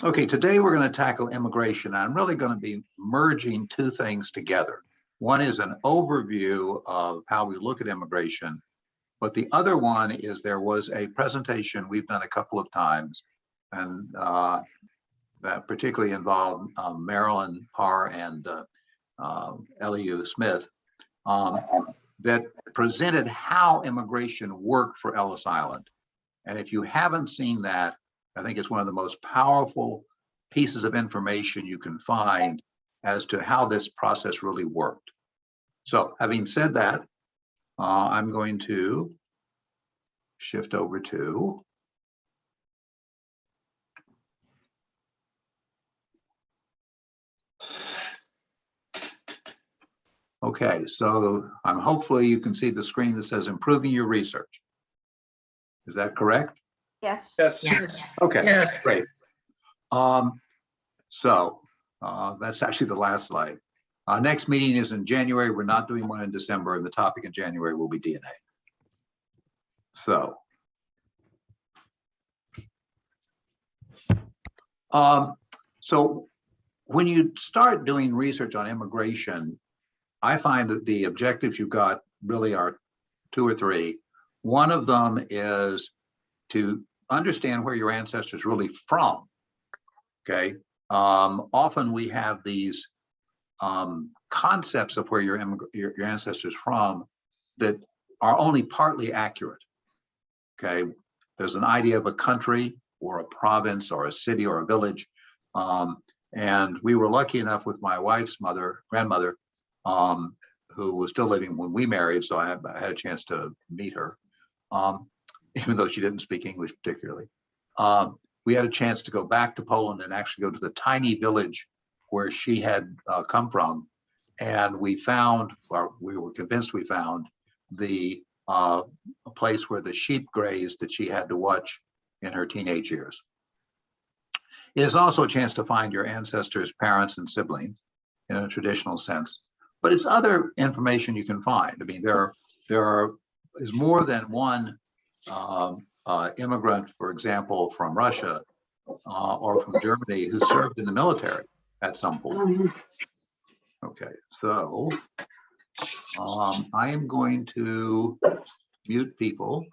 Okay, today we're going to tackle immigration. I'm really going to be merging two things together. One is an overview of how we look at immigration, but the other one is there was a presentation we've done a couple of times, and that particularly involved Marilyn Parr and Ellis Smith, that presented how immigration worked for Ellis Island. And if you haven't seen that, I think it's one of the most powerful pieces of information you can find as to how this process really worked. So having said that, I'm going to shift over to okay, so hopefully you can see the screen that says improving your research. Is that correct? Yes. Yes. Okay, Yes. great. So that's actually the last slide. Our next meeting is in January. We're not doing one in December, and the topic in January will be DNA. So, so when you start doing research on immigration, I find that the objectives you've got really are two or three. One of them is to understand where your ancestors really from. Okay. Often we have these concepts of where your ancestors from that are only partly accurate. Okay. There's an idea of a country or a province or a city or a village. And we were lucky enough with my wife's grandmother, who was still living when we married. So I had a chance to meet her, even though she didn't speak English particularly. We had a chance to go back to Poland and actually go to the tiny village where she had come from. And we found, or we were convinced we found, the a place where the sheep grazed that she had to watch in her teenage years. It is also a chance to find your ancestors' parents and siblings in a traditional sense, but it's other information you can find. I mean, there is more than one immigrant, for example, from Russia or from Germany who served in the military at some point. Okay, so I am going to mute people.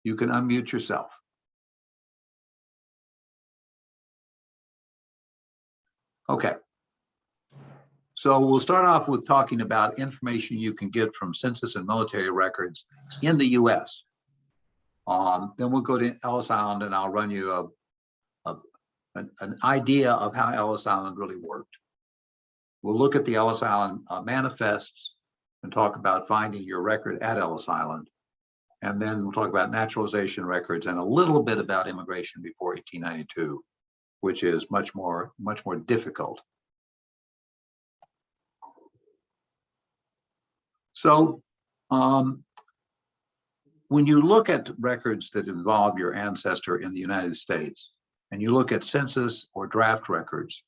You can unmute yourself. Okay. So we'll start off with talking about information you can get from census and military records in the US. Then we'll go to Ellis Island and I'll run you an idea of how Ellis Island really worked. We'll look at the Ellis Island manifests and talk about finding your record at Ellis Island. And then we'll talk about naturalization records and a little bit about immigration before 1892, which is much more difficult. So when you look at records that involve your ancestor in the United States, and you look at census or draft records,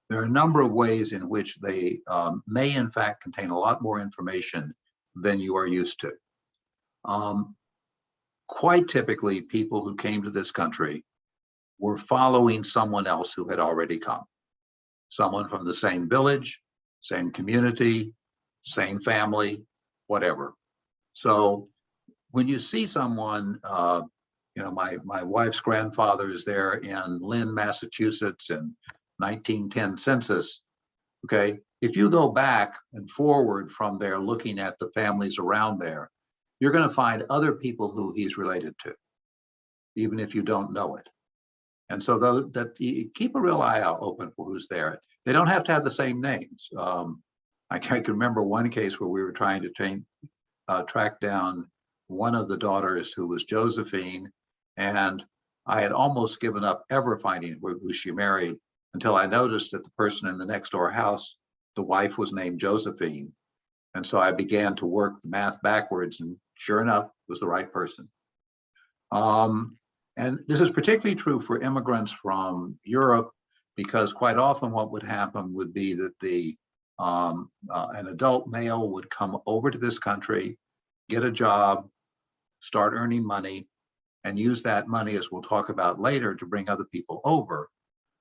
there are a number of ways in which they may in fact contain a lot more information than you are used to. Quite typically, people who came to this country were following someone else who had already come. Someone from the same village, same community, same family, whatever. So when you see someone, you know, my wife's grandfather is there in Lynn, Massachusetts in 1910 census. Okay, if you go back and forward from there looking at the families around there, you're going to find other people who he's related to, even if you don't know it. And so that you keep a real eye out open for who's there. They don't have to have the same names. I can remember one case where we were trying to track down one of the daughters who was Josephine, and I had almost given up ever finding who she married until I noticed that the person in the next door house, the wife was named Josephine. And so I began to work the math backwards, and sure enough, it was the right person. And this is particularly true for immigrants from Europe, because quite often what would happen would be that an adult male would come over to this country, get a job, start earning money, and use that money, as we'll talk about later, to bring other people over.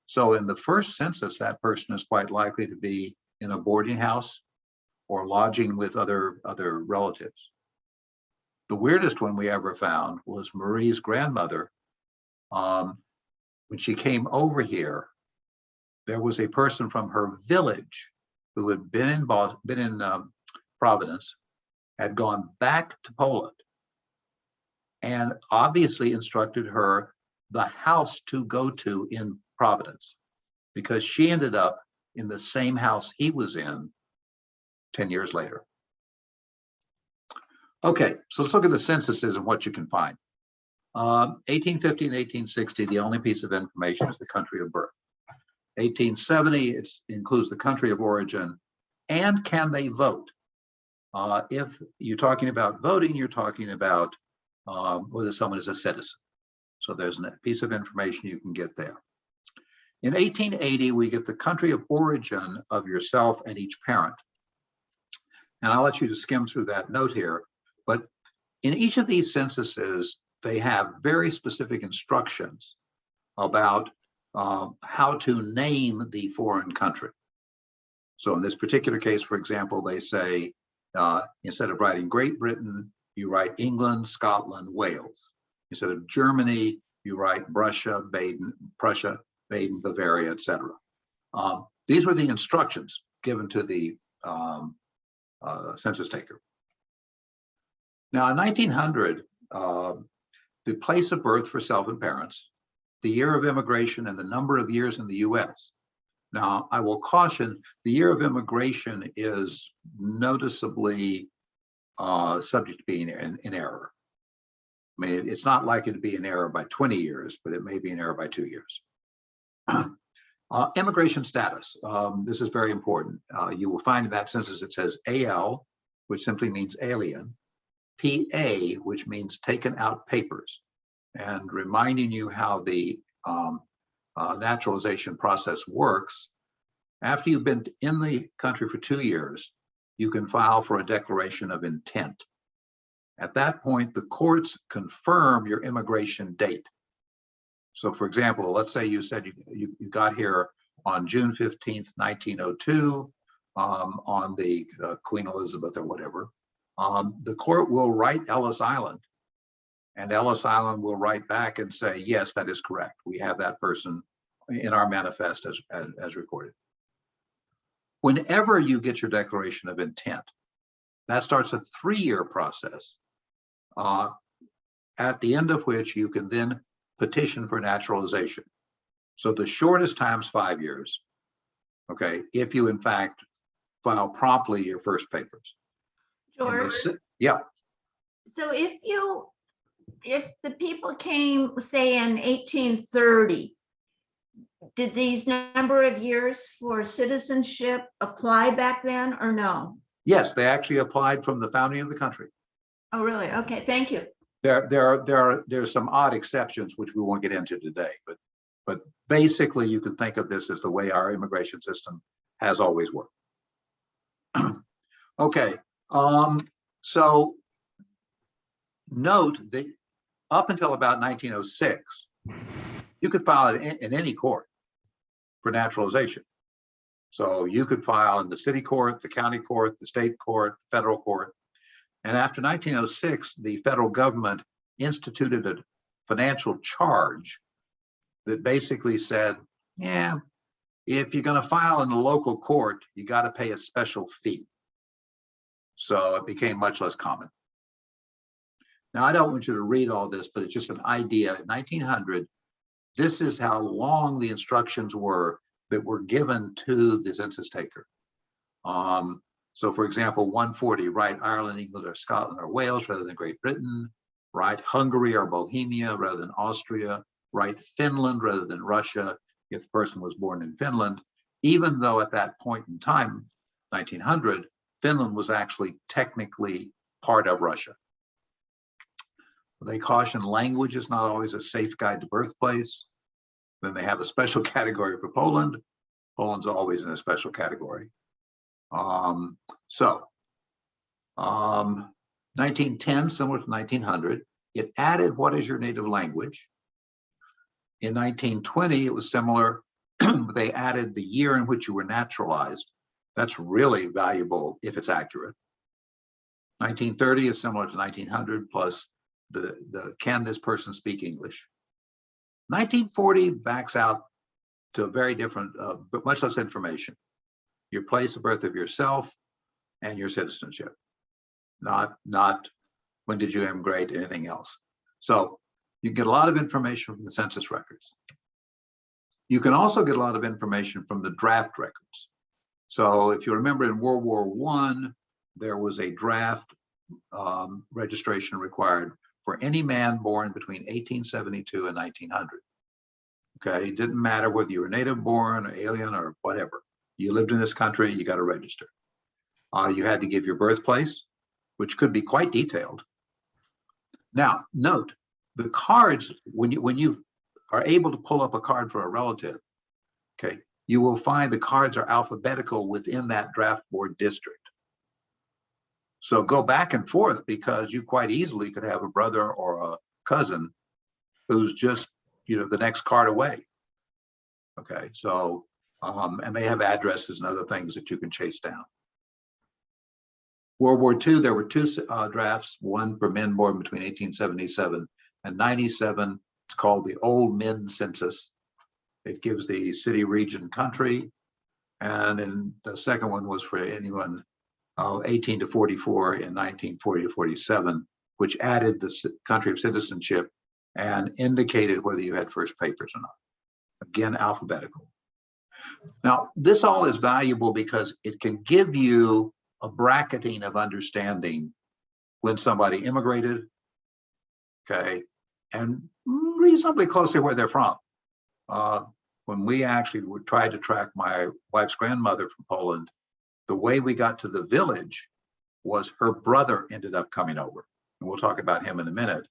So in the first census, that person is quite likely to be in a boarding house or lodging with other relatives. The weirdest one we ever found was Marie's grandmother. When she came over here, there was a person from her village who had been in Providence, had gone back to Poland, and obviously instructed her the house to go to in Providence, because she ended up in the same house he was in 10 years later. Okay, so let's look at the censuses and what you can find. 1850 and 1860, the only piece of information is the country of birth. 1870, it includes the country of origin and can they vote. If you're talking about voting, you're talking about whether someone is a citizen. So there's a piece of information you can get there. In 1880, we get the country of origin of yourself and each parent. And I'll let you just skim through that note here. But in each of these censuses, they have very specific instructions about how to name the foreign country. So in this particular case, for example, they say, instead of writing Great Britain, you write England, Scotland, Wales. Instead of Germany, you write Prussia, Baden, Bavaria, etc. These were the instructions given to the census taker. Now, in 1900, the place of birth for self and parents, the year of immigration, and the number of years in the US. Now, I will caution, the year of immigration is noticeably subject to being in error. I mean, it's not likely to be in error by 20 years, but it may be in error by 2 years. Immigration status, this is very important. You will find in that census it says AL, which simply means alien, PA, which means taken out papers, and reminding you how the naturalization process works. After you've been in the country for 2 years, you can file for a declaration of intent. At that point, the courts confirm your immigration date. So for example, let's say you said you got here on June 15th, 1902, on the Queen Elizabeth or whatever. The court will write Ellis Island, and Ellis Island will write back and say, yes, that is correct. We have that person in our manifest as recorded. Whenever you get your declaration of intent, that starts a 3-year process, at the end of which you can then petition for naturalization. So the shortest time's 5 years, okay, if you in fact file promptly your first papers. George, Yeah. so if the people came, say, in 1830, did these number of years for citizenship apply back then or no? Yes, they actually applied from the founding of the country. Oh, really? Okay, thank you. There's some odd exceptions which we won't get into today, but basically you can think of this as the way our immigration system has always worked. Okay, so note that up until about 1906, you could file in any court for naturalization. So you could file in the city court, the county court, the state court, the federal court. And after 1906, the federal government instituted a financial charge that basically said, yeah, if you're going to file in the local court, you got to pay a special fee. So it became much less common. Now, I don't want you to read all this, but it's just an idea. In 1900, this is how long the instructions were that were given to the census taker. So for example, 140, write Ireland, England, or Scotland, or Wales rather than Great Britain, write Hungary or Bohemia rather than Austria, write Finland rather than Russia if the person was born in Finland, even though at that point in time, 1900, Finland was actually technically part of Russia. They caution language is not always a safe guide to birthplace. Then they have a special category for Poland. Poland's always in a special category. 1910, similar to 1900, It added what is your native language. In 1920, it was similar. They added the year in which you were naturalized. That's really valuable if it's accurate. 1930 is similar to 1900, plus the can this person speak English? 1940 backs out to a very different, but much less information. Your place of birth of yourself and your citizenship, not when did you immigrate, anything else. So you get a lot of information from the census records. You can also get a lot of information from the draft records. So if you remember in World War I, there was a draft registration required for any man born between 1872 and 1900. Okay, it didn't matter whether you were native born or alien or whatever. You lived in this country, you got to register. You had to give your birthplace, which could be quite detailed. Now, note, the cards, when you are able to pull up a card for a relative, okay, you will find the cards are alphabetical within that draft board district. So go back and forth, because you quite easily could have a brother or a cousin who's just, the next card away. Okay, so, and they have addresses and other things that you can chase down. World War II, there were two drafts, one for men born between 1877 and 97. It's called the Old Men Census. It gives the city, region, country. And then the second one was for anyone 18 to 44 in 1940 to 47, which added the country of citizenship and indicated whether you had first papers or not. Again, alphabetical. Now, this all is valuable because it can give you a bracketing of understanding when somebody immigrated, okay, and reasonably closely where they're from. When we actually tried to track my wife's grandmother from Poland, the way we got to the village was her brother ended up coming over. And we'll talk about him in a minute.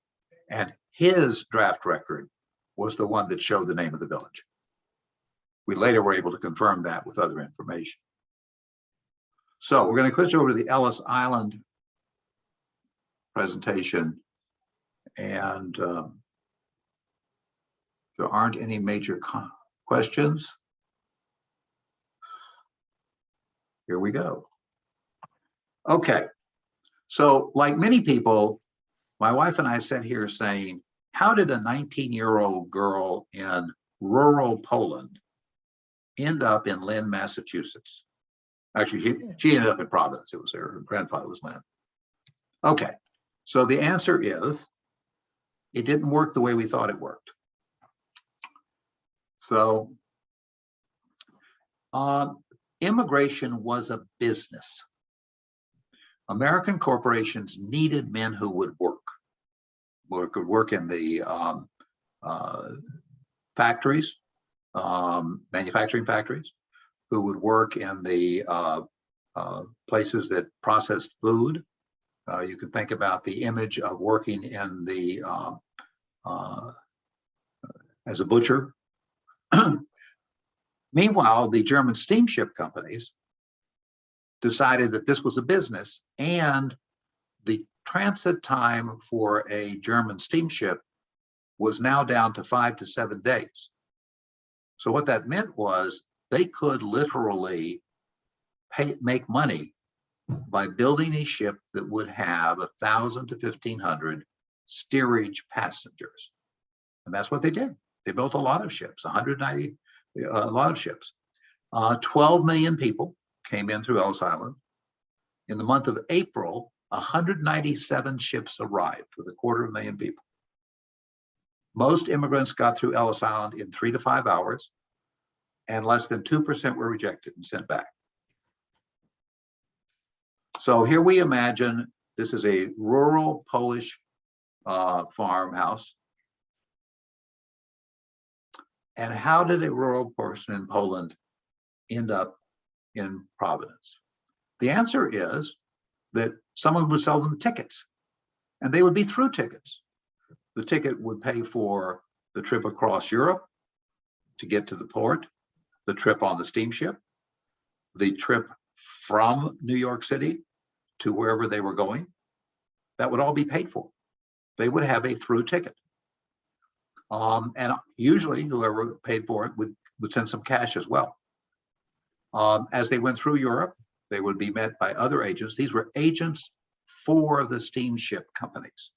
And his draft record was the one that showed the name of the village. We later were able to confirm that with other information. So we're going to switch over to the Ellis Island presentation. And there aren't any major questions. Here we go. Okay, so like many people, my wife and I sat here saying, how did a 19-year-old girl in rural Poland end up in Lynn, Massachusetts? Actually, she ended up in Providence. It was her grandfather was Lynn. Okay, so the answer is, it didn't work the way we thought it worked. So immigration was a business. American corporations needed men who would work, or could work in the factories, manufacturing factories, who would work in the places that processed food. You can think about the image of working in the as a butcher. Meanwhile, the German steamship companies decided that this was a business, and the transit time for a German steamship was now down to 5 to 7 days. So what that meant was they could literally make money by building a ship that would have 1,000 to 1,500 steerage passengers. And that's what they did. They built a lot of ships, 190, a lot of ships. 12 million people came in through Ellis Island. In the month of April, 197 ships arrived with 250,000 people. Most immigrants got through Ellis Island in 3 to 5 hours, and less than 2% were rejected and sent back. So here we imagine this is a rural Polish farmhouse. And how did a rural person in Poland end up in Providence? The answer is that someone would sell them tickets, and they would be through tickets. The ticket would pay for the trip across Europe to get to the port, the trip on the steamship, the trip from New York City to wherever they were going. That would all be paid for. they would have a through ticket. And usually whoever paid for it would send some cash as well. As they went through Europe, they would be met by other agents. These were agents for the steamship companies.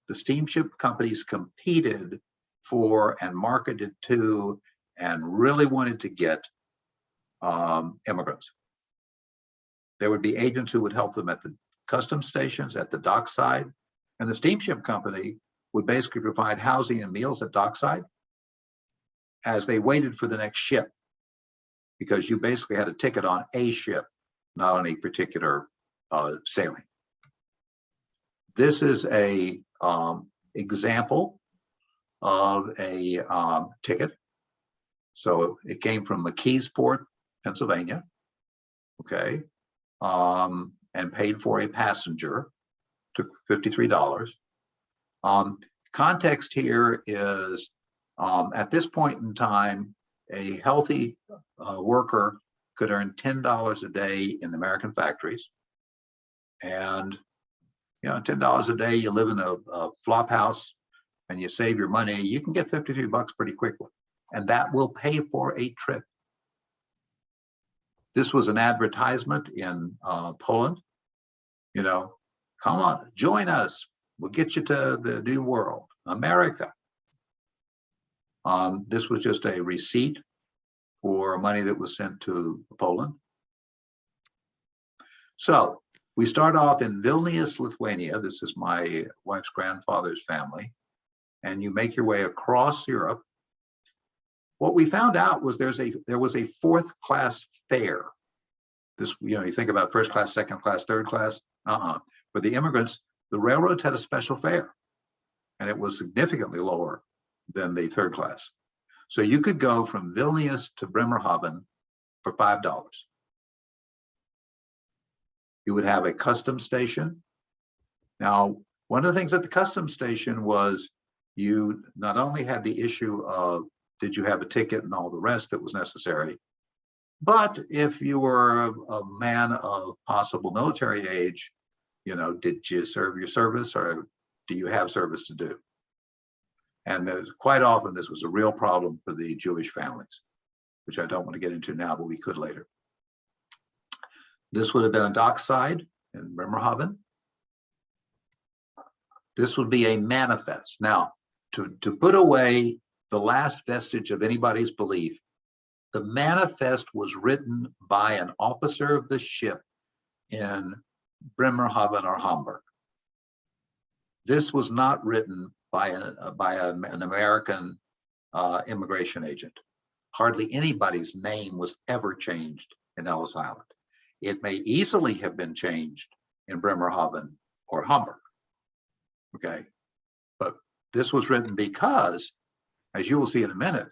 The steamship companies competed for and marketed to and really wanted to get immigrants. There would be agents who would help them at the customs stations, at the dockside, and the steamship company would basically provide housing and meals at dockside as they waited for the next ship, because you basically had a ticket on a ship, not on a particular sailing. This is a example of a ticket. So it came from McKeesport, Pennsylvania, okay, and paid for a passenger, took $53. Context here is, at this point in time, a healthy worker could earn $10 a day in the American factories. And, you know, $10 a day, you live in a flop house and you save your money, you can get 53 bucks pretty quickly. And that will pay for a trip. This was an advertisement in Poland. You know, come on, join us. We'll get you to the new world, America. This was just a receipt for money that was sent to Poland. So we start off in Vilnius, Lithuania. This is my wife's grandfather's family. And you make your way across Europe. What we found out was there was a fourth class fare. This, you know, you think about first class, second class, third class. For the immigrants, the railroads had a special fare, and it was significantly lower than the third class. So you could go from Vilnius to Bremerhaven for $5. You would have a customs station. Now, one of the things at the customs station was you not only had the issue of did you have a ticket and all the rest that was necessary, but if you were a man of possible military age, you know, did you serve your service or do you have service to do? And quite often this was a real problem for the Jewish families, which I don't want to get into now, but we could later. This would have been a dockside in Bremerhaven. This would be a manifest. Now, to put away the last vestige of anybody's belief, the manifest was written by an officer of the ship in Bremerhaven or Hamburg. This was not written by an American immigration agent. Hardly anybody's name was ever changed in Ellis Island. It may easily have been changed in Bremerhaven or Hamburg, okay? But this was written because, as you will see in a minute,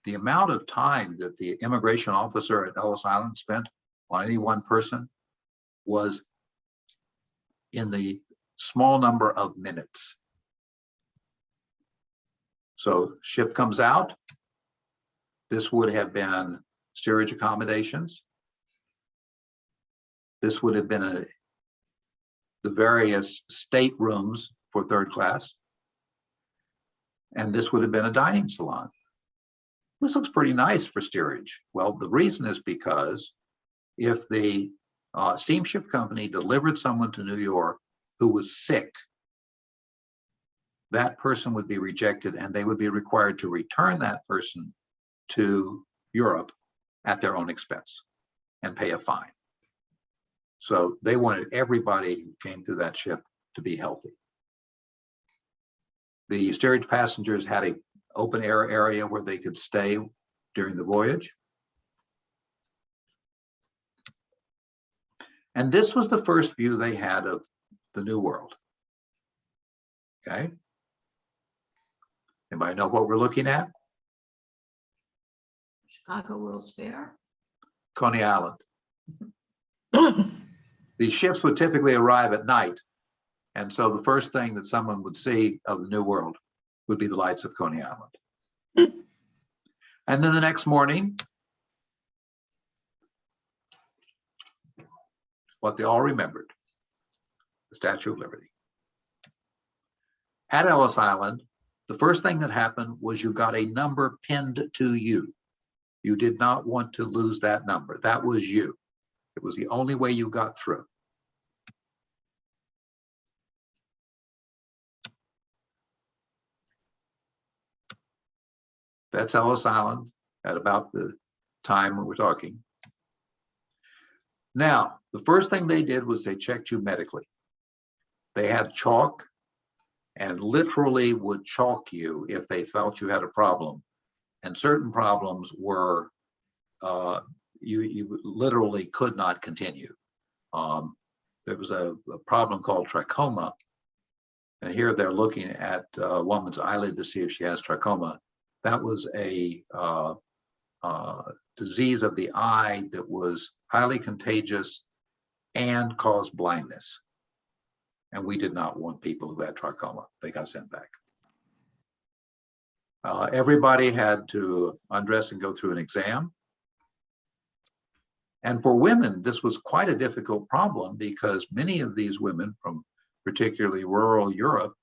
the amount of time that the immigration officer at Ellis Island spent on any one person was in the small number of minutes. So ship comes out. This would have been steerage accommodations. This would have been the various staterooms for third class. And this would have been a dining salon. This looks pretty nice for steerage. Well, the reason is because if the steamship company delivered someone to New York who was sick, that person would be rejected and they would be required to return that person to Europe at their own expense and pay a fine. So they wanted everybody who came through that ship to be healthy. The steerage passengers had an open air area where they could stay during the voyage. And this was the first view they had of the New World. Okay. Anybody know what we're looking at? Chicago World's Fair. Coney Island. These ships would typically arrive at night. And so the first thing that someone would see of the New World would be the lights of Coney Island. And then the next morning, what they all remembered, the Statue of Liberty. At Ellis Island, the first thing that happened was you got a number pinned to you. You did not want to lose that number. That was you. It was the only way you got through. That's Ellis Island at about the time we're talking. Now, the first thing they did was they checked you medically. They had chalk and literally would chalk you if they felt you had a problem. And certain problems were, you literally could not continue. There was a problem called trachoma. And here they're looking at a woman's eyelid to see if she has trachoma. That was a disease of the eye that was highly contagious and caused blindness. And we did not want people who had trachoma. They got sent back. Everybody had to undress and go through an exam. And for women, this was quite a difficult problem because many of these women from particularly rural Europe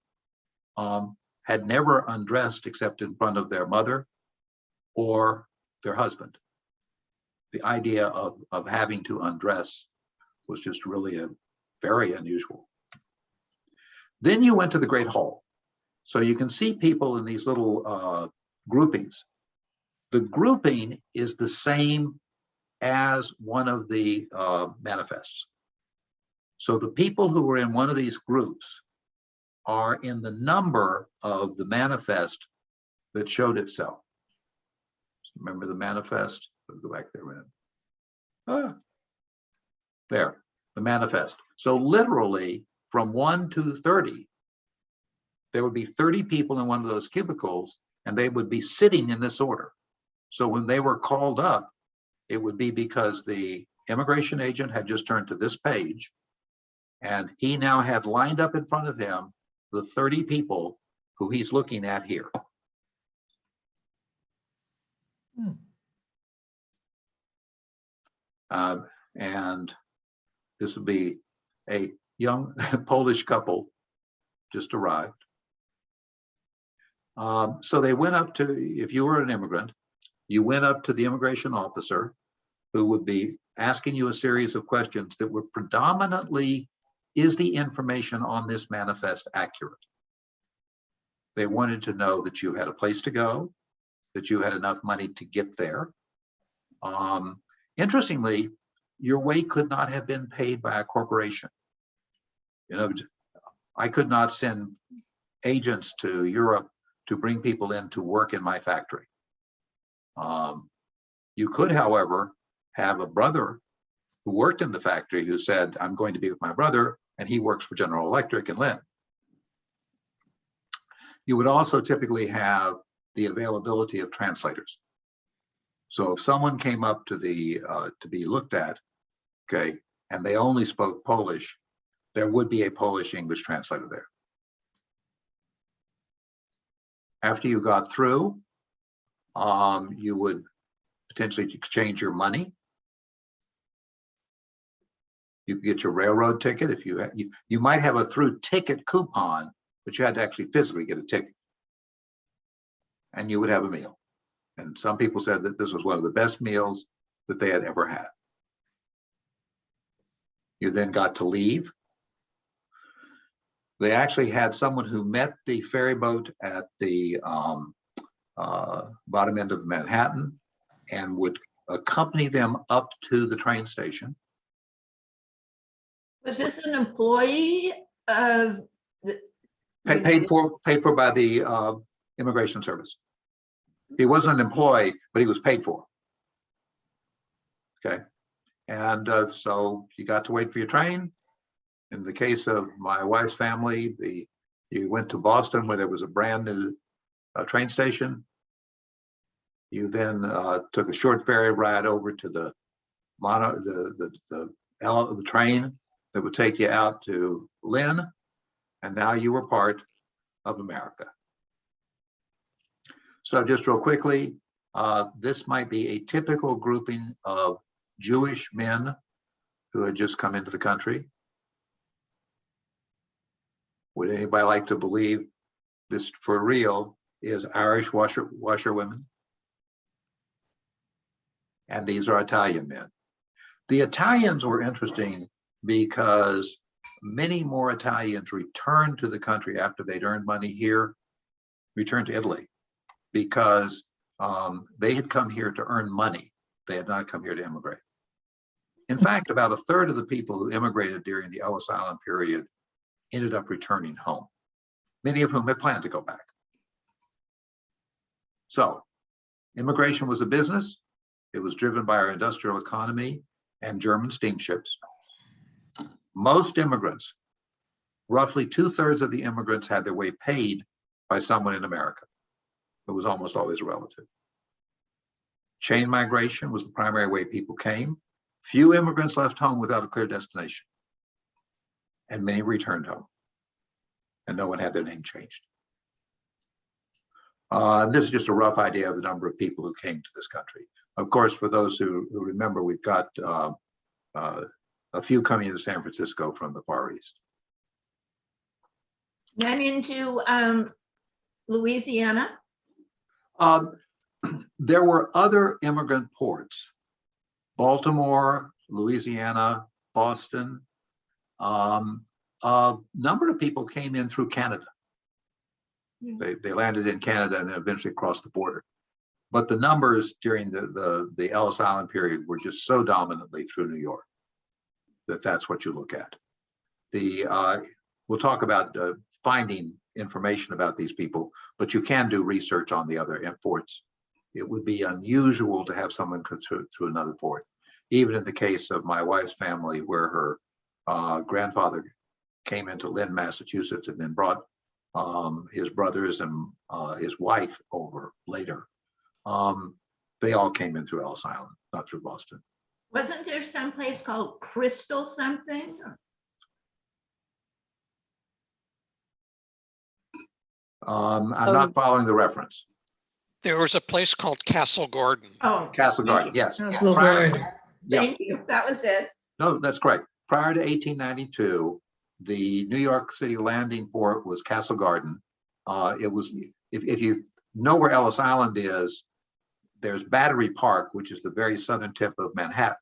had never undressed except in front of their mother or their husband. The idea of having to undress was just really very unusual. Then you went to the Great Hall. So you can see people in these little groupings. The grouping is the same as one of the manifests. So the people who are in one of these groups are in the number of the manifest that showed itself. Remember the manifest? Let's go back there a minute. There, the manifest. So literally from 1 to 30, there would be 30 people in one of those cubicles and they would be sitting in this order. So when they were called up, it would be because the immigration agent had just turned to this page and he now had lined up in front of him the 30 people who he's looking at here. And this would be a young Polish couple just arrived. So they went up to, if you were an immigrant, you went up to the immigration officer who would be asking you a series of questions that were predominantly, is the information on this manifest accurate? They wanted to know that you had a place to go, that you had enough money to get there. Interestingly, your way could not have been paid by a corporation. You know, I could not send agents to Europe to bring people in to work in my factory. You could, however, have a brother who worked in the factory who said, I'm going to be with my brother, and he works for General Electric in Lynn. You would also typically have the availability of translators. So if someone came up to the to be looked at, okay, and they only spoke Polish, there would be a Polish-English translator there. After you got through, you would potentially exchange your money. You could get your railroad ticket if you had, you might have a through ticket coupon, but you had to actually physically get a ticket. And you would have a meal. And some people said that this was one of the best meals that they had ever had. You then got to leave. They actually had someone who met the ferry boat at the bottom end of Manhattan and would accompany them up to the train station. Was this an employee of the? Paid for by the immigration service. He wasn't an employee, but he was paid for. Okay, and so you got to wait for your train. In the case of my wife's family, you went to Boston where there was a brand new train station. You then took a short ferry ride over to the train that would take you out to Lynn, and now you were part of America. So just real quickly, this might be a typical grouping of Jewish men who had just come into the country. Would anybody like to believe this for real, is Irish washerwomen. And these are Italian men. The Italians were interesting because many more Italians returned to the country after they'd earned money here, returned to Italy, because they had come here to earn money. They had not come here to immigrate. In fact, about a third of the people who immigrated during the Ellis Island period ended up returning home, many of whom had planned to go back. So immigration was a business. It was driven by our industrial economy and German steamships. Most immigrants, roughly 2/3 of the immigrants, had their way paid by someone in America. It was almost always a relative. Chain migration was the primary way people came. Few immigrants left home without a clear destination, and many returned home, and no one had their name changed. This is just a rough idea of the number of people who came to this country. Of course, for those who remember, we've got a few coming to San Francisco from the Far East. Then into Louisiana. There were other immigrant ports: Baltimore, Louisiana, Boston. A number of people came in through Canada. They landed in Canada and then eventually crossed the border. But the numbers during the Ellis Island period were just so dominantly through New York that that's what you look at. We'll talk about finding information about these people, but you can do research on the other ports. It would be unusual to have someone go through another port. Even in the case of my wife's family, where her grandfather came into Lynn, Massachusetts, and then brought his brothers and his wife over later. They all came in through Ellis Island, not through Boston. Wasn't there some place called Crystal something? I'm not following the reference. There was a place called Castle Gordon. Oh, Castle Garden, yes. Castle Prior- Gordon. thank you. That was it. No, that's correct. Prior to 1892, the New York City landing port was Castle Garden. It was, if you know where Ellis Island is, there's Battery Park, which is the very southern tip of Manhattan.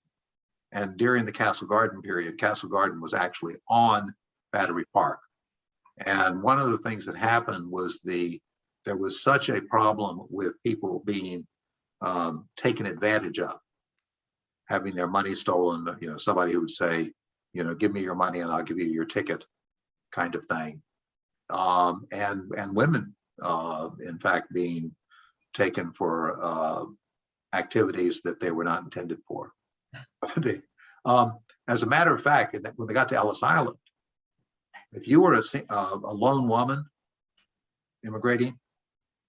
And during the Castle Garden period, Castle Garden was actually on Battery Park. And one of the things that happened was there was such a problem with people being taken advantage of, having their money stolen. You know, somebody who would say, you know, give me your money and I'll give you your ticket, kind of thing. And women, in fact, being taken for activities that they were not intended for. As a matter of fact, when they got to Ellis Island, if you were a lone woman immigrating,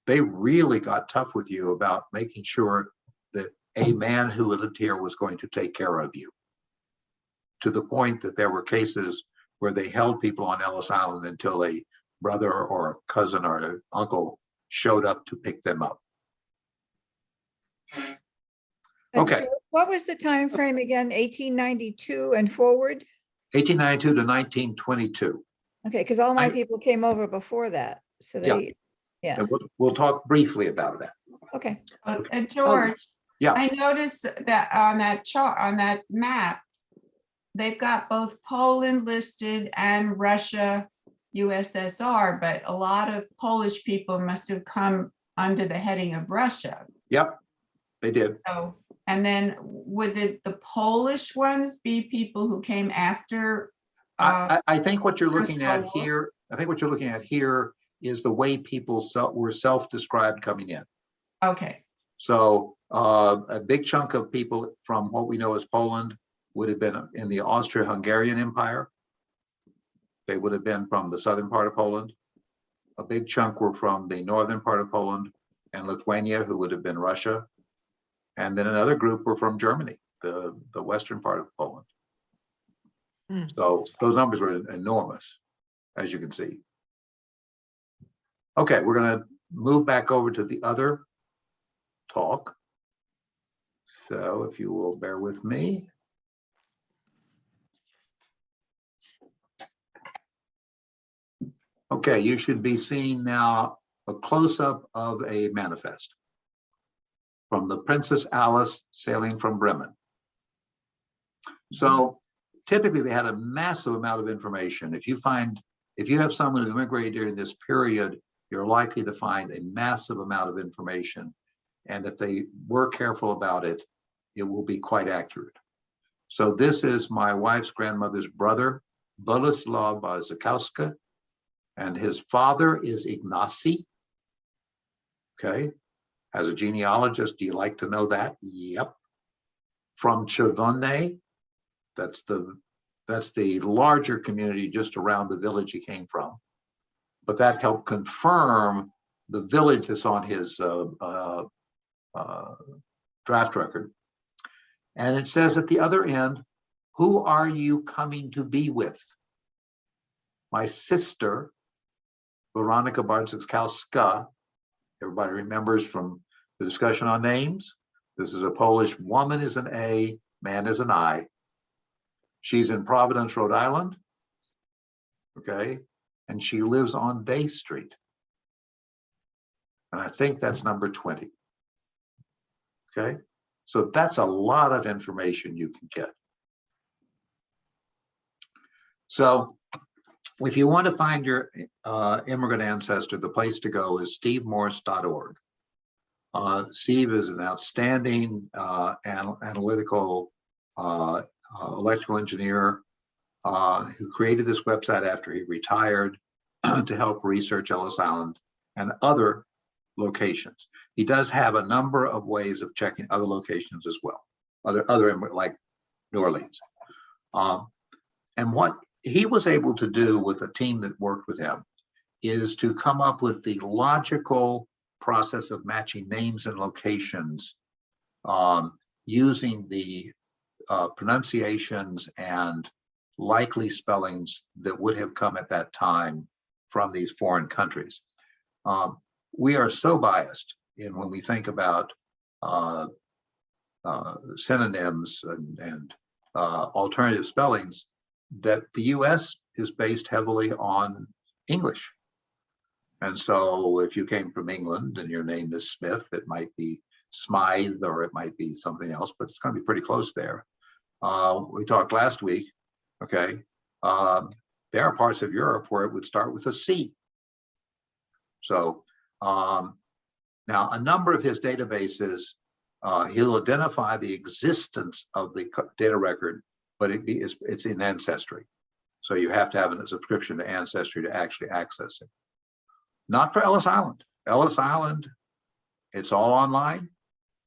they really got tough with you about making sure that a man who lived here was going to take care of you, to the point that there were cases where they held people on Ellis Island until a brother or a cousin or an uncle showed up to pick them up. Okay. What was the time frame again? 1892 and forward? 1892 to 1922. Okay, because all my people came over before that. So they, yeah. And we'll talk briefly about that. Okay. And George, Yeah. I noticed that on that chart, on that map, they've got both Poland listed and Russia, USSR, but a lot of Polish people must have come under the heading of Russia. Yep, they did. So, and then would the Polish ones be people who came after? I think what you're looking First at World War? here, I think what you're looking at here is the way people were self-described coming in. Okay, So a big chunk of people from what we know as Poland would have been in the Austro-Hungarian Empire. They would have been from the southern part of Poland. A big chunk were from the northern part of Poland and Lithuania, who would have been Russia. And then another group were from Germany, the western part of Poland. So those numbers were enormous, as you can see. Okay, we're going to move back over to the other talk. So if you will bear with me. Okay, you should be seeing now a close-up of a manifest from the Princess Alice sailing from Bremen. So typically they had a massive amount of information. If you have someone who immigrated during this period, you're likely to find a massive amount of information. And if they were careful about it, it will be quite accurate. So this is my wife's grandmother's brother, Boleslaw Barzykowska, and his father is Ignacy. Okay, as a genealogist, do you like to know that? Yep. From Czerwony, that's the larger community just around the village he came from. But that helped confirm the village that's on his draft record. And it says at the other end, who are you coming to be with? My sister, Veronica Barzykowska. Everybody remembers from the discussion on names. This is a Polish woman is an A, man is an I. She's in Providence, Rhode Island. Okay. And she lives on Day Street. And I think that's number 20. Okay. So that's a lot of information you can get. So if you want to find your immigrant ancestor, the place to go is stevemorse.org. Steve is an outstanding analytical electrical engineer who created this website after he retired to help research Ellis Island and other locations. He does have a number of ways of checking other locations as well, other like New Orleans. And what he was able to do with a team that worked with him is to come up with the logical process of matching names and locations using the pronunciations and likely spellings that would have come at that time from these foreign countries. We are so biased in when we think about synonyms and alternative spellings that the US is based heavily on English. And so if you came from England and your name is Smith, it might be Smythe or it might be something else, but it's going to be pretty close there. We talked last week, okay, there are parts of Europe where it would start with a C. So now a number of his databases, he'll identify the existence of the data record, but it's in Ancestry. So you have to have a subscription to Ancestry to actually access it. Not for Ellis Island. Ellis Island, it's all online.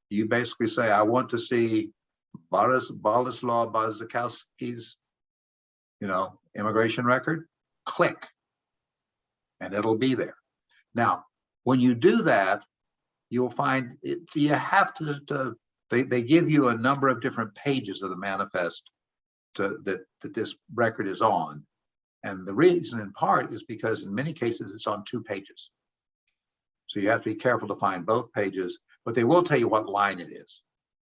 You basically say, I want to see Boleslaw Barzykowski's, immigration record, click, and it'll be there. Now, when you do that, you'll find you have to they give you a number of different pages of the manifest that this record is on. And the reason in part is because in many cases it's on 2 pages. So you have to be careful to find both pages, but they will tell you what line it is.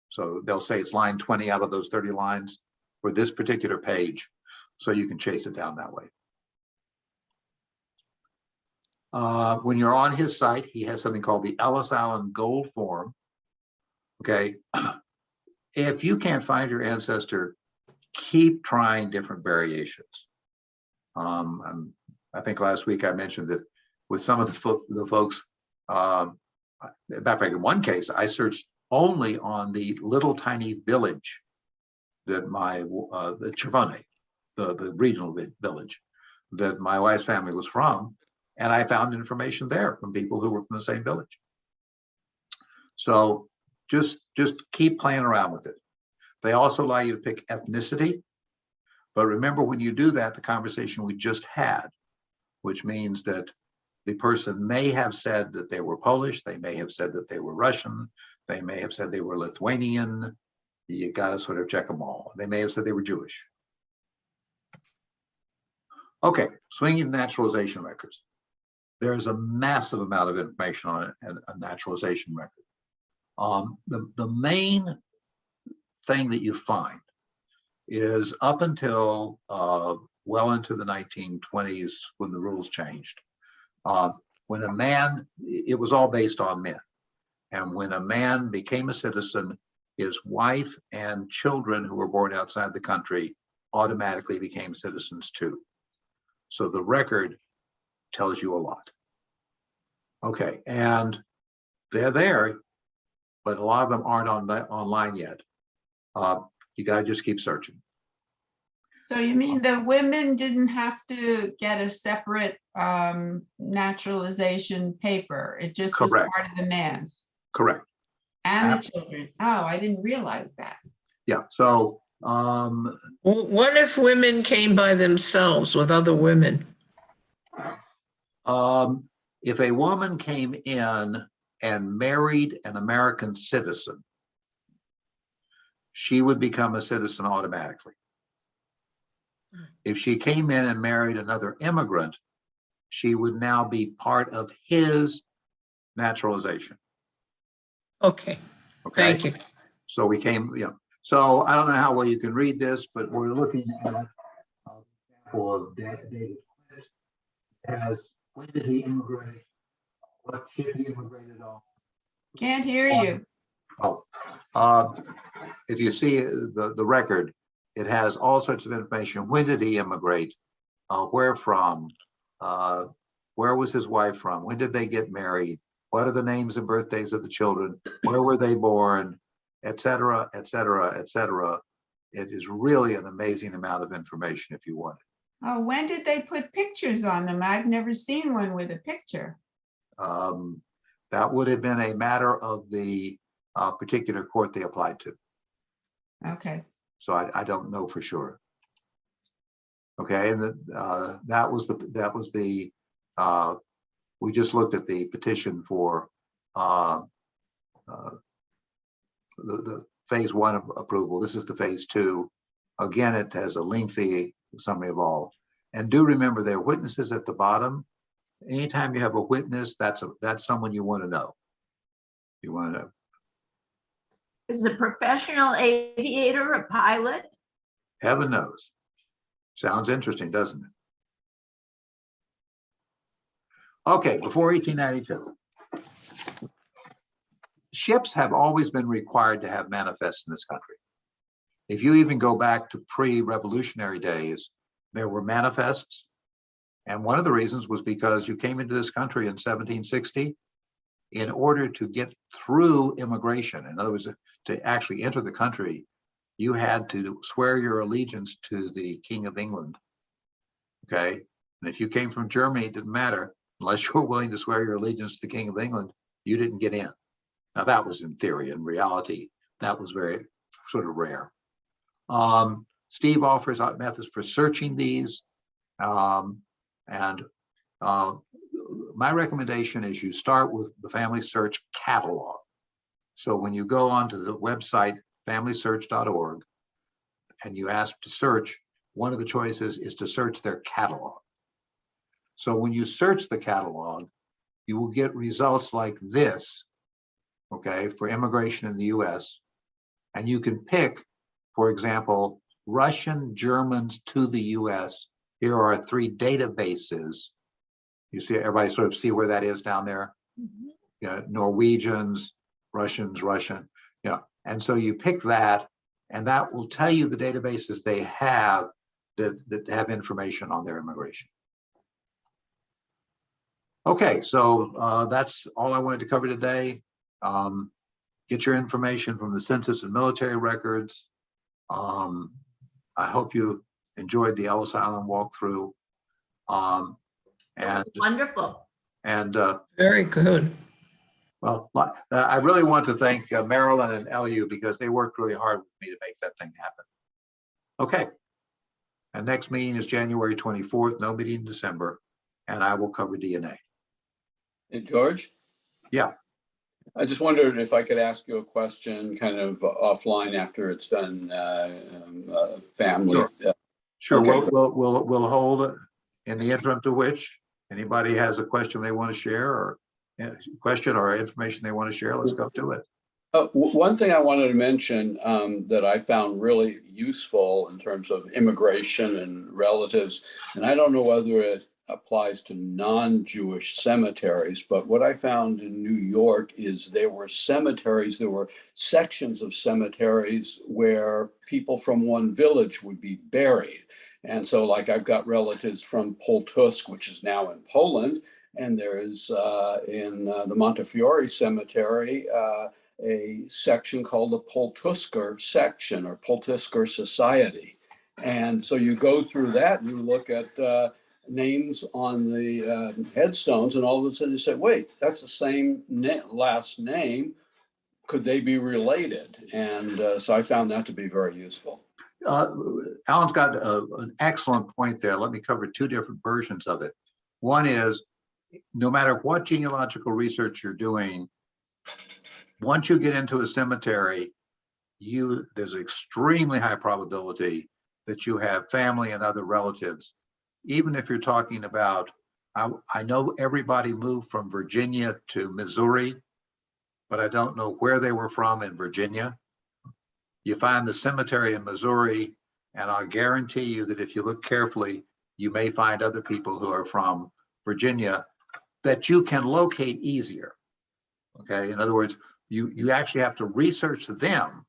So they'll say it's line 20 out of those 30 lines for this particular page. So you can chase it down that way. When you're on his site, he has something called the Ellis Island Gold Form. Okay. If you can't find your ancestor, keep trying different variations. I think last week I mentioned that with some of the folks, matter of fact, in one case, I searched only on the little tiny village that the Czerwony, the regional village that my wife's family was from, and I found information there from people who were from the same village. So just keep playing around with it. They also allow you to pick ethnicity. But remember, when you do that, the conversation we just had, which means that the person may have said that they were Polish, they may have said that they were Russian, they may have said they were Lithuanian. You got to sort of check them all. They may have said they were Jewish. Okay, swinging naturalization records. There's a massive amount of information on a naturalization record. The main thing that you find is up until well into the 1920s when the rules changed. When a man, it was all based on men. And when a man became a citizen, his wife and children who were born outside the country automatically became citizens too. So the record tells you a lot. Okay, and they're there, but a lot of them aren't online yet. You gotta just keep searching. So you mean the women didn't have to get a separate naturalization paper? It just was Correct. part of the man's Correct. and the children? Oh, I didn't realize that. Yeah, so What if women came by themselves with other women? if a woman came in and married an American citizen, she would become a citizen automatically. If she came in and married another immigrant, she would now be part of his naturalization. Okay, Okay. thank you. So we came, so I don't know how well you can read this, but we're looking at an example of David Quinn. Has, when did he immigrate? What ship he immigrated on? Can't hear you. If you see the record, it has all sorts of information. When did he immigrate? Where from? Where was his wife from? When did they get married? What are the names and birthdays of the children? Where were they born? Et cetera, et cetera, et cetera. It is really an amazing amount of information if you want it. Oh, when did they put pictures on them? I've never seen one with a picture. That would have been a matter of the particular court they applied to. Okay. So I don't know for sure. Okay, and that was the we just looked at the petition for the phase 1 of approval. This is the phase 2. Again, it has a lengthy summary of all. And do remember there are witnesses at the bottom. Anytime you have a witness, that's someone you want to know. You want to know. Is a professional aviator a pilot? Heaven knows. Sounds interesting, doesn't it? Okay, before 1892. Ships have always been required to have manifests in this country. If you even go back to pre-revolutionary days, there were manifests. And one of the reasons was because you came into this country in 1760 in order to get through immigration. In other words, to actually enter the country, you had to swear your allegiance to the King of England. Okay. And if you came from Germany, it didn't matter. Unless you were willing to swear your allegiance to the King of England, you didn't get in. Now that was in theory. In reality, that was very sort of rare. Steve offers out methods for searching these. My recommendation is you start with the Family Search Catalog. So when you go onto the website, familysearch.org, and you ask to search, one of the choices is to search their catalog. So when you search the catalog, you will get results like this, okay, for immigration in the US. And you can pick, for example, Russian Germans to the US. Here are 3 databases. You see, everybody sort of see where that is down there? Norwegians, Russians, Russian, and so you pick that, and that will tell you the databases they have that have information on their immigration. Okay, so that's all I wanted to cover today. Get your information from the Census and military records. I hope you enjoyed the Ellis Island walkthrough. And Wonderful. And Very good. well, I really want to thank Marilyn and LU because they worked really hard with me to make that thing happen. Okay. And next meeting is January 24th, no meeting in December, and I will cover DNA. Hey, George? Yeah. I just wondered if I could ask you a question kind of offline after it's done, family. Sure. Sure, Okay. we'll hold in the interim to which anybody has a question they want to share or question or information they want to share, let's go to it. One thing I wanted to mention that I found really useful in terms of immigration and relatives, and I don't know whether it applies to non-Jewish cemeteries, but what I found in New York is there were cemeteries, there were sections of cemeteries where people from one village would be buried. And so like I've got relatives from Poltusk, which is now in Poland, and there is in the Montefiore Cemetery, a section called the Poltusker section or Poltusker Society. And so you go through that and you look at names on the headstones, and all of a sudden you say, wait, that's the same last name. Could they be related? And so I found that to be very useful. Alan's got an excellent point there. Let me cover two different versions of it. One is, no matter what genealogical research you're doing, once you get into a cemetery, there's an extremely high probability that you have family and other relatives. Even if you're talking about, I know everybody moved from Virginia to Missouri, but I don't know where they were from in Virginia. You find the cemetery in Missouri, and I'll guarantee you that if you look carefully, you may find other people who are from Virginia that you can locate easier. Okay, in other words, you actually have to research them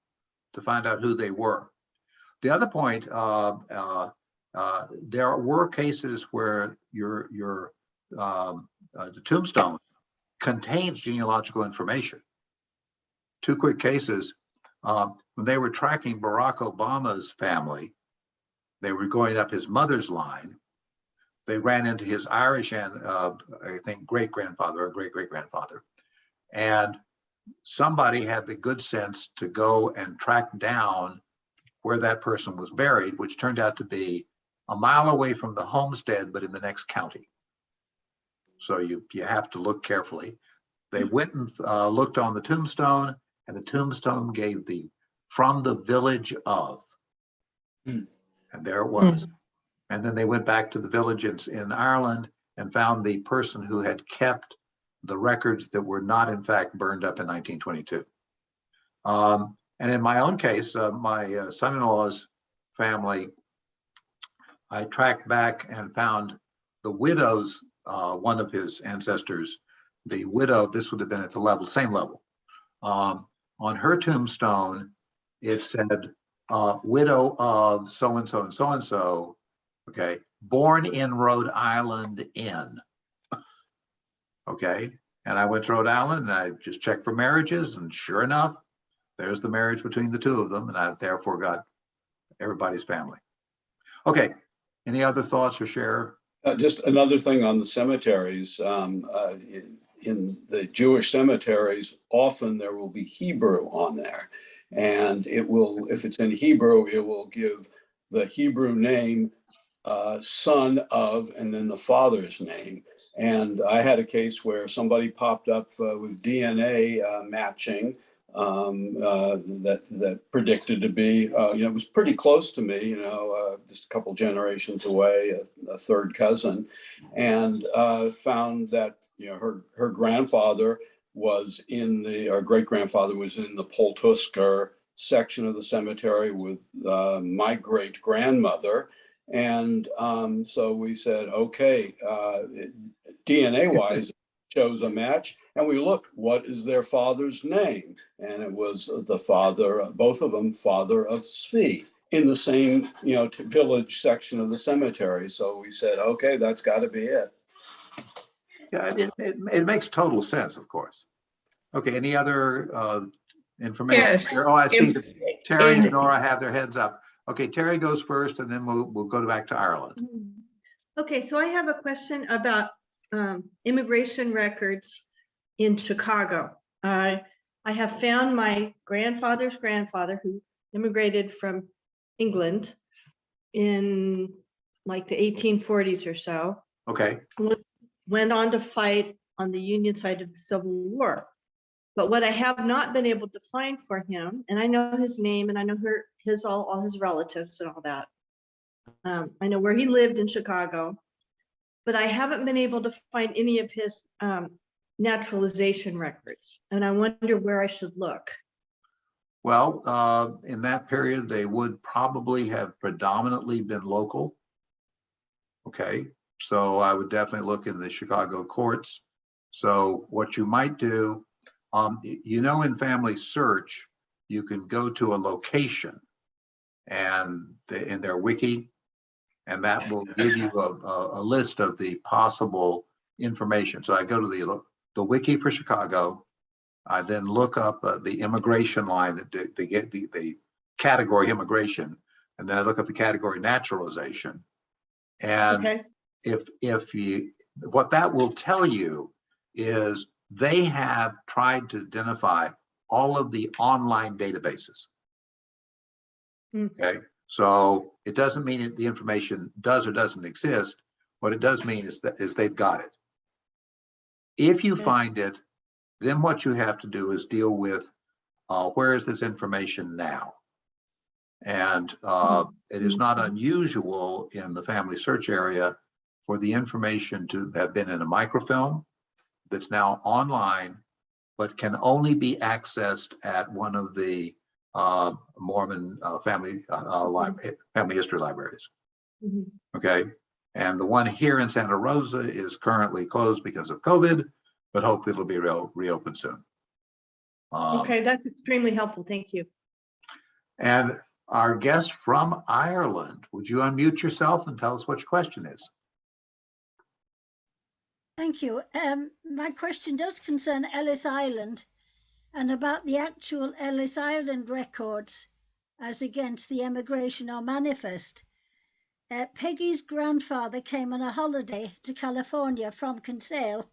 to find out who they were. The other point, there were cases where the tombstone contains genealogical information. Two quick cases. When they were tracking Barack Obama's family, they were going up his mother's line. They ran into his Irish and I think great-grandfather or great-great-grandfather. And somebody had the good sense to go and track down where that person was buried, which turned out to be a mile away from the homestead, but in the next county. So you have to look carefully. They went and looked on the tombstone, and the tombstone gave the from the village of, and there it was. And then they went back to the village in Ireland and found the person who had kept the records that were not in fact burned up in 1922. And in my own case, my son-in-law's family, I tracked back and found the widow's, one of his ancestors, the widow, this would have been at the same level. On her tombstone, it said, widow of so-and-so and so-and-so, okay, born in Rhode Island in. Okay, and I went to Rhode Island and I just checked for marriages, and sure enough, there's the marriage between the two of them, and I therefore got everybody's family. Okay, any other thoughts or share? Just another thing on the cemeteries. In the Jewish cemeteries, often there will be Hebrew on there. And it will, if it's in Hebrew, it will give the Hebrew name, son of, and then the father's name. And I had a case where somebody popped up with DNA matching that predicted to be, it was pretty close to me, just a couple generations away, a third cousin, and found that, her grandfather was or great-grandfather was in the Poltusker section of the cemetery with my great-grandmother. And so we said, okay, DNA-wise, chose a match, and we looked, what is their father's name? And it was the father, both of them, father of Svi, in the same, village section of the cemetery. So we said, okay, that's got to be it. Yeah, it makes total sense, of course. Okay, any other information? Yes. Oh, I see that Terry and Nora have their heads up. Okay, Terry goes first, and then we'll go back to Ireland. Okay, so I have a question about immigration records in Chicago. I have found my grandfather's grandfather, who immigrated from England in like the 1840s or so. Okay. Went on to fight on the Union side of the Civil War. But what I have not been able to find for him, and I know his name and I know all his relatives and all that. I know where he lived in Chicago, but I haven't been able to find any of his naturalization records. And I wonder where I should look. Well, in that period, they would probably have predominantly been local. Okay, So I would definitely look in the Chicago courts. So what you might do, in Family Search, you can go to a location and in their wiki, and that will give you a list of the possible information. So I go to the wiki for Chicago. I then look up the immigration line to get the category immigration, and then I look up the category naturalization. And Okay, what that will tell you is they have tried to identify all of the online databases. Hmm. Okay, so it doesn't mean the information does or doesn't exist. What it does mean is they've got it. If you Okay. find it, then what you have to do is deal with where is this information now? And it is not unusual in the Family Search area for the information to have been in a microfilm that's now online, but can only be accessed at one of the Mormon family history libraries. Mhm. Okay, and the one here in Santa Rosa is currently closed because of COVID, but hopefully it'll be reopened soon. Okay, that's extremely helpful. Thank you. And our guest from Ireland, would you unmute yourself and tell us what your question is? Thank you. My question does concern Ellis Island and about the actual Ellis Island records as against the emigration or manifest. Peggy's grandfather came on a holiday to California from Kinsale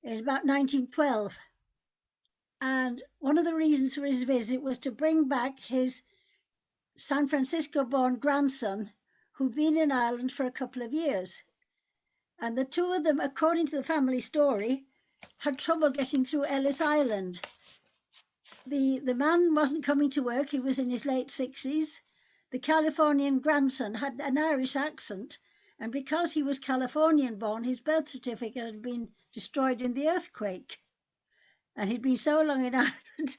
in about 1912. And one of the reasons for his visit was to bring back his San Francisco-born grandson who'd been in Ireland for a couple of years. And the two of them, according to the family story, had trouble getting through Ellis Island. The man wasn't coming to work. He was in his late 60s. The Californian grandson had an Irish accent, and because he was Californian born, his birth certificate had been destroyed in the earthquake. And he'd been so long in Ireland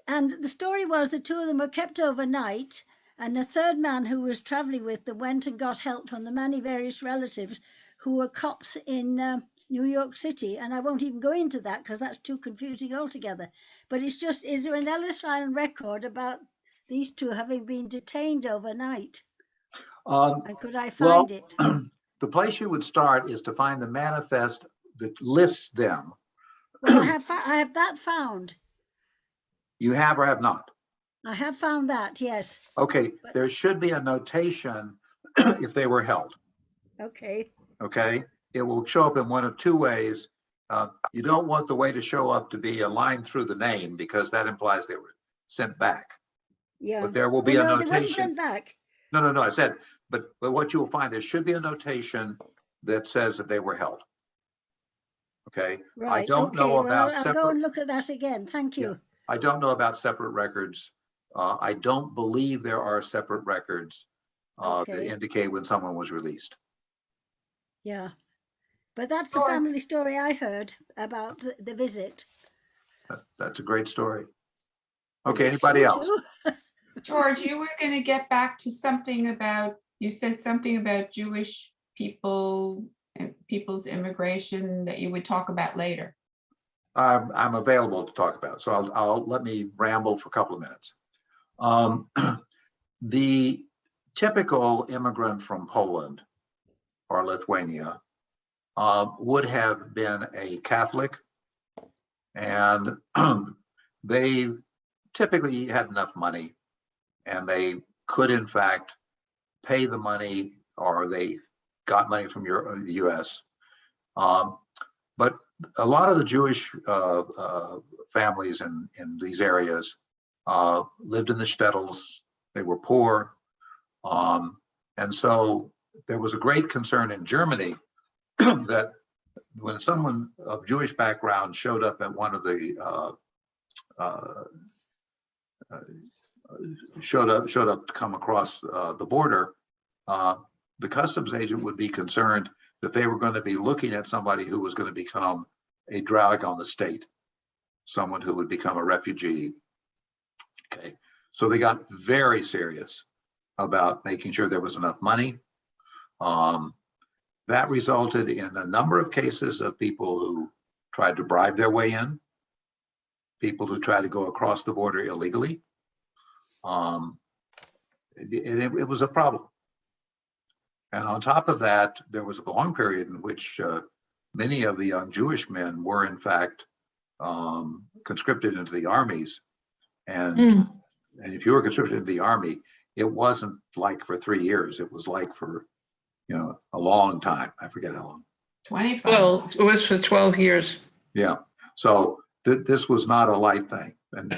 and the story was the two of them were kept overnight, and a third man who was traveling with them went and got help from the many various relatives who were cops in New York City. And I won't even go into that because that's too confusing altogether. But it's just, is there an Ellis Island record about these two having been detained overnight? And could I find it? The place you would start is to find the manifest that lists them. Well, I have that found. You have or have not? I have found that, yes. Okay, there should be a notation if they were held. Okay. Okay, it will show up in one of two ways. You don't want the way to show up to be a line through the name because that implies they were sent back. Yeah. But there will be a no, they wasn't notation. sent back. No, I said, but what you will find, there should be a notation that says that they were held. Okay, Right. I don't know about I'll go and look at that again. Thank you. Yeah. I don't know about separate records. I don't believe there are separate records that indicate when someone was released. Yeah. But that's the family story I heard about the visit. That's a great story. Okay, anybody else? George, you were going to get back to something about, you said something about Jewish people and people's immigration that you would talk about later. I'm available to talk about, so I'll let me ramble for a couple of minutes. The typical immigrant from Poland or Lithuania would have been a Catholic, and they typically had enough money and they could in fact pay the money, or they got money from the US. But a lot of the Jewish families in these areas lived in the shtetls. They were poor. And so there was a great concern in Germany that when someone of Jewish background showed up at one of the showed up to come across the border, the customs agent would be concerned that they were going to be looking at somebody who was going to become a drag on the state, someone who would become a refugee. Okay, so they got very serious about making sure there was enough money. That resulted in a number of cases of people who tried to bribe their way in, people who tried to go across the border illegally. It was a problem. And on top of that, there was a long period in which many of the young Jewish men were in fact conscripted into the armies. And if you were conscripted into the army, it wasn't like for 3 years. It was like for, a long time. I forget how long. 25. Well, it was for 12 years. Yeah. So this was not a light thing. And,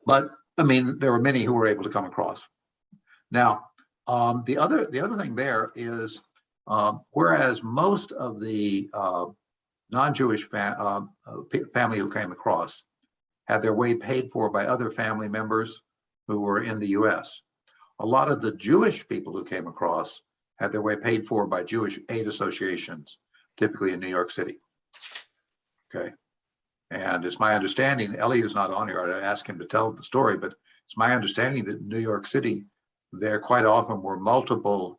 but I mean, there were many who were able to come across. Now, the other thing there is, whereas most of the non-Jewish family who came across had their way paid for by other family members who were in the US, a lot of the Jewish people who came across had their way paid for by Jewish aid associations, typically in New York City. Okay. And it's my understanding, Ellie is not on here, I'd ask him to tell the story, but it's my understanding that in New York City, there quite often were multiple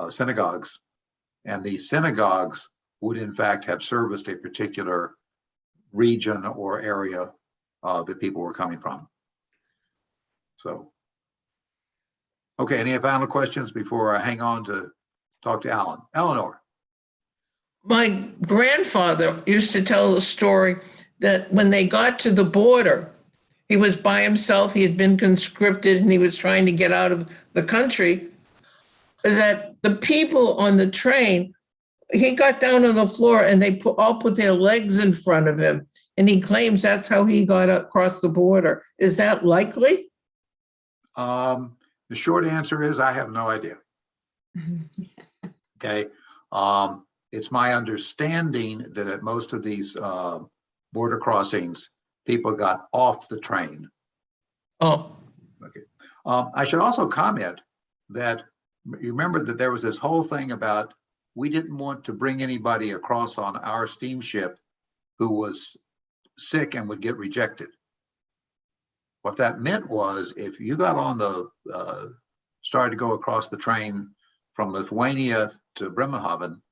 synagogues, and these synagogues would in fact have serviced a particular region or area that people were coming from. So, okay, any final questions before I hang on to talk to Alan? Eleanor. My grandfather used to tell the story that when they got to the border, he was by himself, he had been conscripted, and he was trying to get out of the country, that the people on the train, he got down on the floor and they all put their legs in front of him. And he claims that's how he got across the border. Is that likely? The short answer is I have no idea. Okay. It's my understanding that at most of these border crossings, people got off the train. Oh. Okay. I should also comment that you remember that there was this whole thing about we didn't want to bring anybody across on our steamship who was sick and would get rejected. What that meant was if you got on the, started to go across the train from Lithuania to Bremenhaven,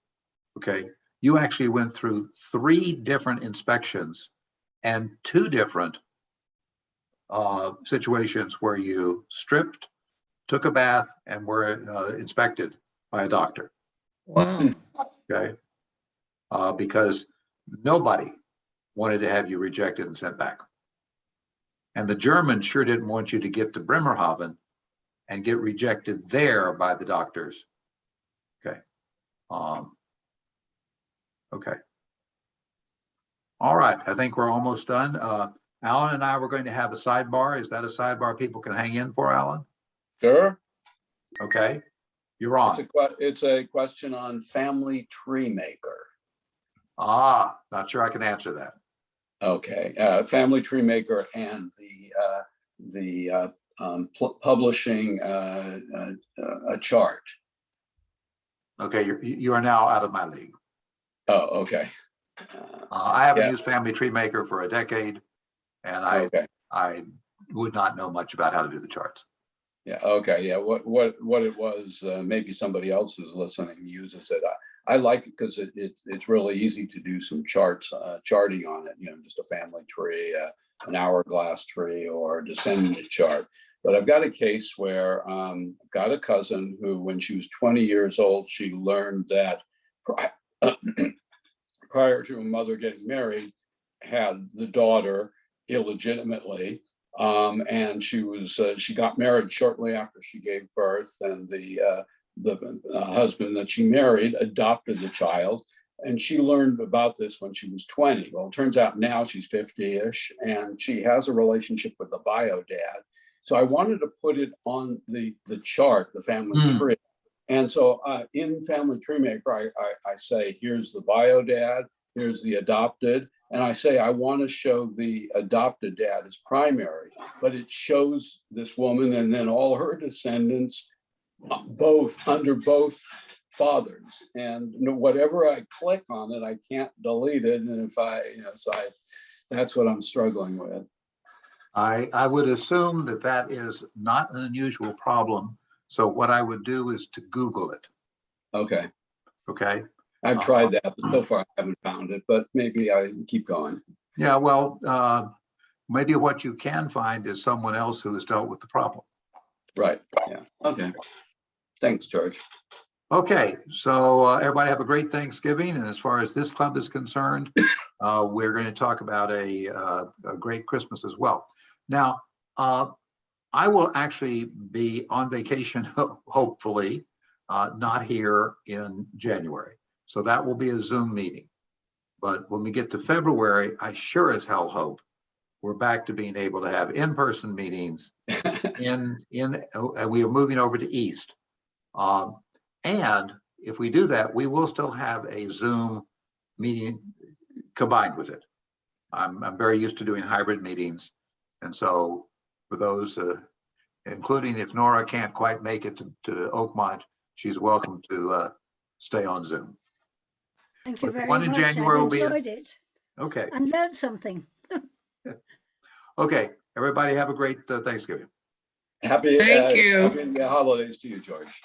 okay, you actually went through 3 different inspections and 2 different situations where you stripped, took a bath, and were inspected by a doctor. Wow. Okay. Because nobody wanted to have you rejected and sent back. And the Germans sure didn't want you to get to Bremerhaven and get rejected there by the doctors. Okay. Okay. All right. I think we're almost done. Alan and I were going to have a sidebar. Is that a sidebar people can hang in for, Alan? Sure. Okay. You're on. It's a question on family tree maker. Not sure I can answer that. Okay, family tree maker and the publishing a chart. Okay, you are now out of my league. Oh, okay. I haven't used Family Tree Maker for a decade, and I would not know much about how to do the charts. Yeah. Okay. Yeah. What it was? Maybe somebody else who's listening uses it. I like it because it's really easy to do some charts, charting on it. Just a family tree, an hourglass tree, or a descendant chart. But I've got a case where I've got a cousin who, when she was 20 years old, she learned that prior to her mother getting married, had the daughter illegitimately. And she got married shortly after she gave birth, and the husband that she married adopted the child, and she learned about this when she was 20. Well, it turns out now she's 50-ish, and she has a relationship with the bio dad. So I wanted to put it on the chart, the family tree. And so in Family Tree Maker, I say, here's the bio dad, here's the adopted. And I say, I want to show the adopted dad as primary, but it shows this woman and then all her descendants, both under both fathers. And whatever I click on it, I can't delete it. And if that's what I'm struggling with. I would assume that is not an unusual problem. So what I would do is to Google it. Okay. Okay. I've tried that, but so far I haven't found it, but maybe I keep going. Yeah, well, maybe what you can find is someone else who has dealt with the problem. Right, yeah, okay. Thanks, George. Okay, so everybody have a great Thanksgiving. And as far as this club is concerned, we're going to talk about a great Christmas as well. Now, I will actually be on vacation, hopefully, not here in January. So that will be a Zoom meeting. But when we get to February, I sure as hell hope we're back to being able to have in-person meetings and we are moving over to East. And if we do that, we will still have a Zoom meeting combined with it. I'm very used to doing hybrid meetings. And so for those, including if Nora can't quite make it to Oakmont, she's welcome to stay on Zoom. Thank you But the very one in much. January I've will be- enjoyed it Okay, and learned something. okay. Everybody have a great Thanksgiving. Happy Thank you. happy holidays to you, George.